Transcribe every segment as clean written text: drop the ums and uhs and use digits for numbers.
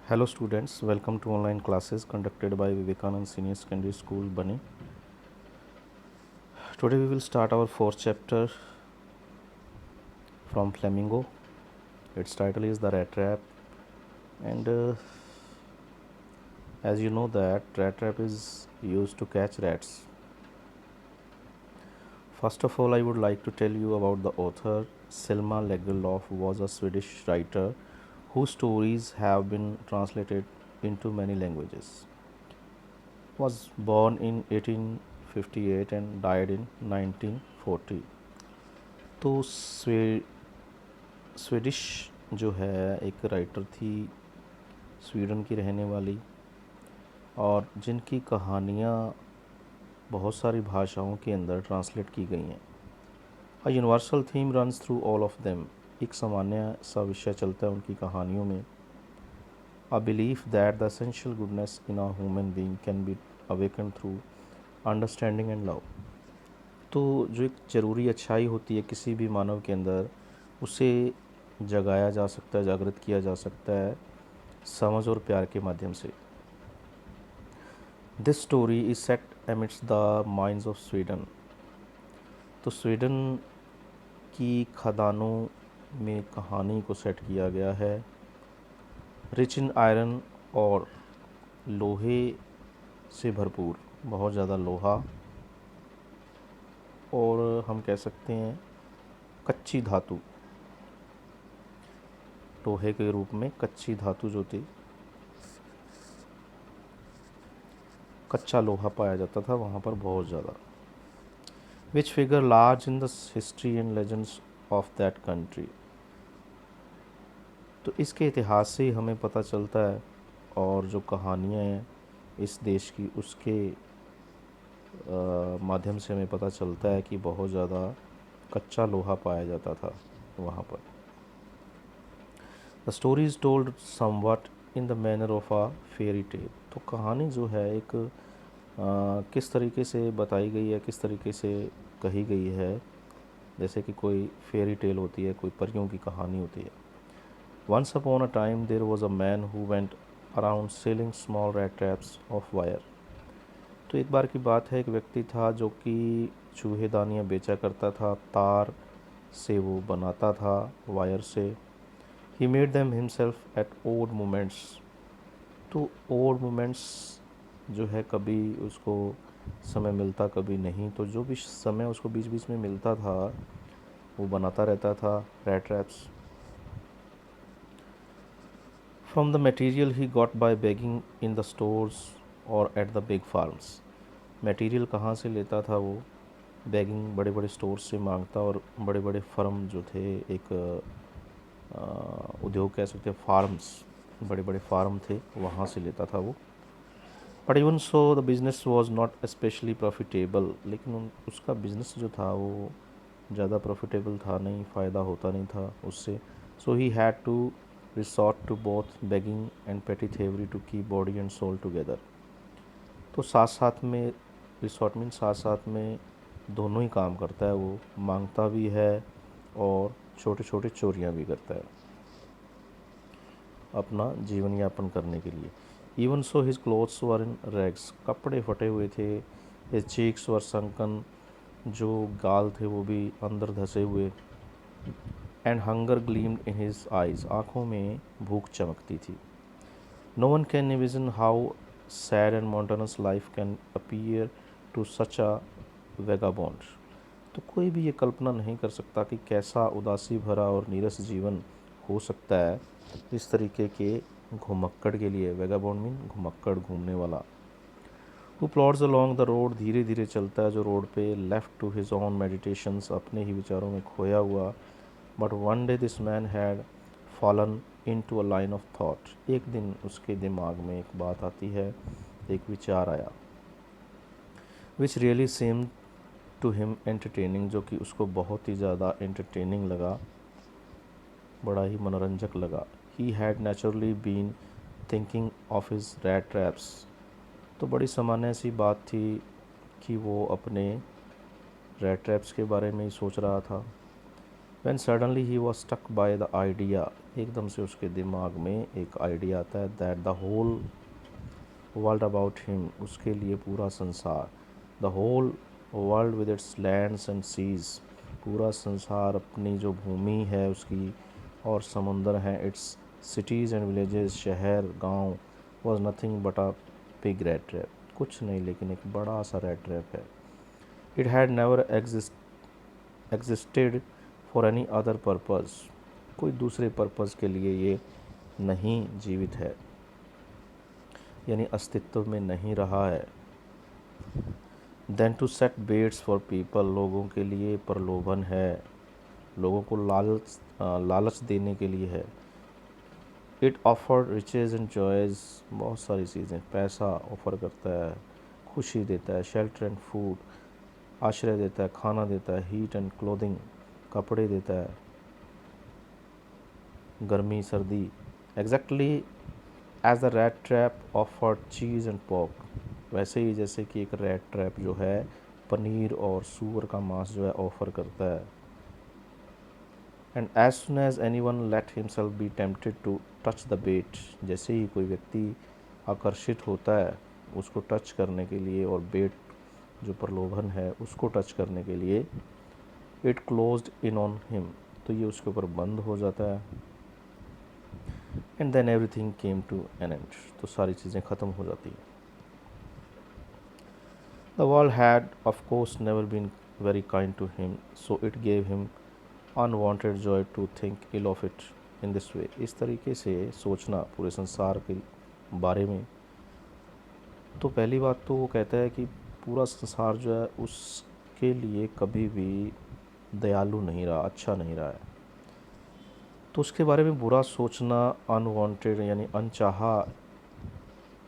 Hello students, welcome to online classes conducted by Vivekanand Senior Secondary School, Bani. Today we will start our fourth chapter from Flamingo. Its title is The Rat Trap, and as you know that rat trap is used to catch rats. First of all, I would like to tell you about the author. Selma Lagerlöf was a Swedish writer whose stories have been translated into many languages. Was born in 1858 and died in 1940. तो Swedish जो है एक writer थी, Sweden की रहने वाली, और जिनकी कहानियाँ बहुत सारी भाषाओं के अंदर ट्रांसलेट की गई हैं. A universal theme runs through all of them. एक सामान्य सा विषय चलता है उनकी कहानियों में. A belief that the essential goodness in a human being can be awaken through understanding and love. तो जो एक ज़रूरी अच्छाई होती है किसी भी मानव के अंदर, उसे जगाया जा सकता है, जागृत किया जा सकता है समझ और प्यार के माध्यम से. This story is set amidst the mines of Sweden. तो स्वीडन की खदानों में कहानी को सेट किया गया है. रिच इन आयरन, और लोहे से भरपूर, बहुत ज़्यादा लोहा, और हम कह सकते हैं कच्ची धातु, लोहे के रूप में कच्ची धातु जो थी, कच्चा लोहा पाया जाता था वहाँ पर बहुत ज़्यादा. Which figure large in the history and legends of that country. तो इसके इतिहास से ही हमें पता चलता है, और जो कहानियाँ हैं इस देश की उसके माध्यम से हमें पता चलता है कि बहुत ज़्यादा कच्चा लोहा पाया जाता था वहाँ पर. The story is told somewhat in the manner of a fairy tale. तो कहानी जो है एक किस तरीके से बताई गई है, किस तरीके से कही गई है, जैसे कि कोई फेरी टेल होती है, कोई परियों की कहानी होती है. Once upon a time there was a man who went around selling small rat traps of wire. तो एक बार की बात है, एक व्यक्ति था जो कि चूहेदानियाँ बेचा करता था, तार से वो बनाता था, वायर से. He made them himself at odd moments. तो ओड मोमेंट्स जो है, कभी उसको समय मिलता कभी नहीं, तो जो भी समय उसको बीच बीच में मिलता था वो बनाता रहता था rat traps. From the material he got by begging in the stores और at the big farms. Material कहाँ से लेता था वो? बेगिंग, बड़े बड़े स्टोर्स से मांगता, और बड़े बड़े फर्म जो थे, एक उद्योग कह सकते हैं, फार्म्स, बड़े बड़े फार्म थे, वहाँ से लेता था वो. But even so the business was not specially profitable. लेकिन उसका बिज़नेस जो था वो ज़्यादा प्रॉफिटेबल था नहीं, फ़ायदा होता नहीं था उससे. So he had to resort to both begging and petty thievery to keep body and soul together. तो साथ साथ में, रिसॉर्ट मीन साथ साथ में दोनों ही काम करता है वो, मांगता भी है और छोटे छोटे चोरियाँ भी करता है अपना जीवन यापन करने के लिए. Even so his clothes were in rags. कपड़े फटे हुए थे. His cheeks were sunken. जो गाल थे वो भी अंदर धसे हुए. And hunger gleamed in his eyes. आँखों में भूख चमकती थी. No one can imagine how sad and monotonous life can appear to such a vagabond. तो कोई भी ये कल्पना नहीं कर सकता कि कैसा उदासी भरा और नीरस जीवन हो सकता है इस तरीके के घुमक्कड़ के लिए. वेगाबॉन्ड मीन घुमक्कड़, घूमने वाला. Who plods along the road. धीरे धीरे चलता है जो रोड पे. Left to his own meditations. अपने ही विचारों में खोया हुआ. But one day this man had fallen into a line of thought. एक दिन उसके दिमाग में एक बात आती है, एक विचार आया. Which really seemed to him entertaining. जो कि उसको बहुत ही ज़्यादा एंटरटेनिंग लगा, बड़ा ही मनोरंजक लगा. He had naturally been thinking of his rat traps. तो बड़ी सामान्य सी बात थी कि वो अपने रैट ट्रैप्स के बारे में ही सोच रहा था. When suddenly he was struck by the idea, एकदम से उसके दिमाग में एक आइडिया आता है that the whole world about him, उसके लिए पूरा संसार, the whole world with its lands and seas, पूरा संसार अपनी जो भूमि है उसकी और समुंदर हैं, its cities and villages, शहर गांव, was nothing but a big rat trap, कुछ नहीं लेकिन एक बड़ा सा rat trap है. It had never existed for any other purpose, कोई दूसरे पर्पज़ के लिए ये नहीं जीवित है, यानी अस्तित्व में नहीं रहा है. Then to set baits for people, लोगों के लिए प्रलोभन है, लोगों को लालच देने के लिए है. It offered riches and joys, बहुत सारी चीज़ें, पैसा ऑफ़र करता है, खुशी देता है, शेल्टर एंड फूड, आश्रय देता है, खाना देता है, हीट एंड क्लोथिंग, कपड़े देता है, गर्मी सर्दी. Exactly as the rat trap offered cheese and pork, वैसे ही जैसे कि एक रैट ट्रैप जो है पनीर और सूअर का मांस जो है ऑफ़र करता है. And as soon as any one let himself be tempted to touch the bait, जैसे ही कोई व्यक्ति आकर्षित होता है उसको टच करने के लिए और बेट जो प्रलोभन है उसको टच करने के लिए, it closed in on him, तो ये उसके ऊपर बंद हो जाता है. And then everything came to an end, तो सारी चीज़ें ख़त्म हो जाती हैं. The world had of course never been very kind to him, so it gave him unwanted joy to think ill of it in this way. इस तरीके से सोचना पूरे संसार के बारे में, तो पहली बात तो वो कहता है कि पूरा संसार जो है उसके लिए कभी भी दयालु नहीं रहा, अच्छा नहीं रहा है. तो उसके बारे में बुरा सोचना अनवांटेड यानी अनचाहा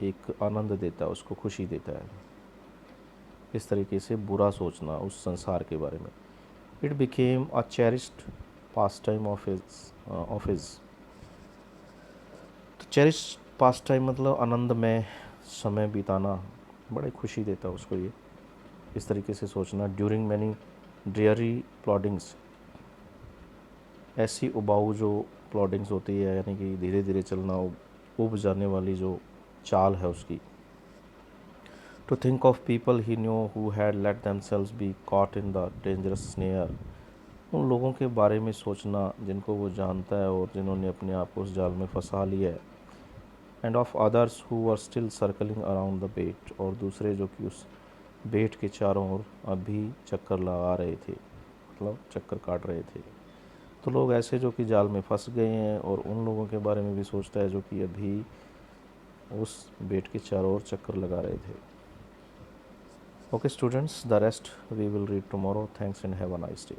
एक आनंद देता है, उसको खुशी देता है. इस तरीके से बुरा सोचना उस संसार के बारे में. It became a cherished pass time of his, तो चेरिस्ड पास टाइम मतलब आनंद में समय बिताना, बड़ी खुशी देता है उसको ये, इस तरीके से सोचना. ड्यूरिंग मैनी ड्रियरी प्लॉडिंग्स, ऐसी उबाऊ जो प्लॉडिंग्स होती है यानी कि धीरे धीरे चलना, उब जाने वाली जो चाल है उसकी. To think of people he knew who had let themselves be caught in the dangerous snare, उन लोगों के बारे में सोचना जिनको वो जानता है और जिन्होंने अपने आप को उस जाल में फंसा लिया है. And of others who were still circling around the bait, और दूसरे जो कि उस बेट के चारों ओर अभी चक्कर लगा रहे थे, मतलब चक्कर काट रहे थे. तो लोग ऐसे जो कि जाल में फंस गए हैं, और उन लोगों के बारे में भी सोचता है जो कि अभी उस बेट के चारों ओर चक्कर लगा रहे थे. Okay students, the rest we will read tomorrow. Thanks and have a nice day.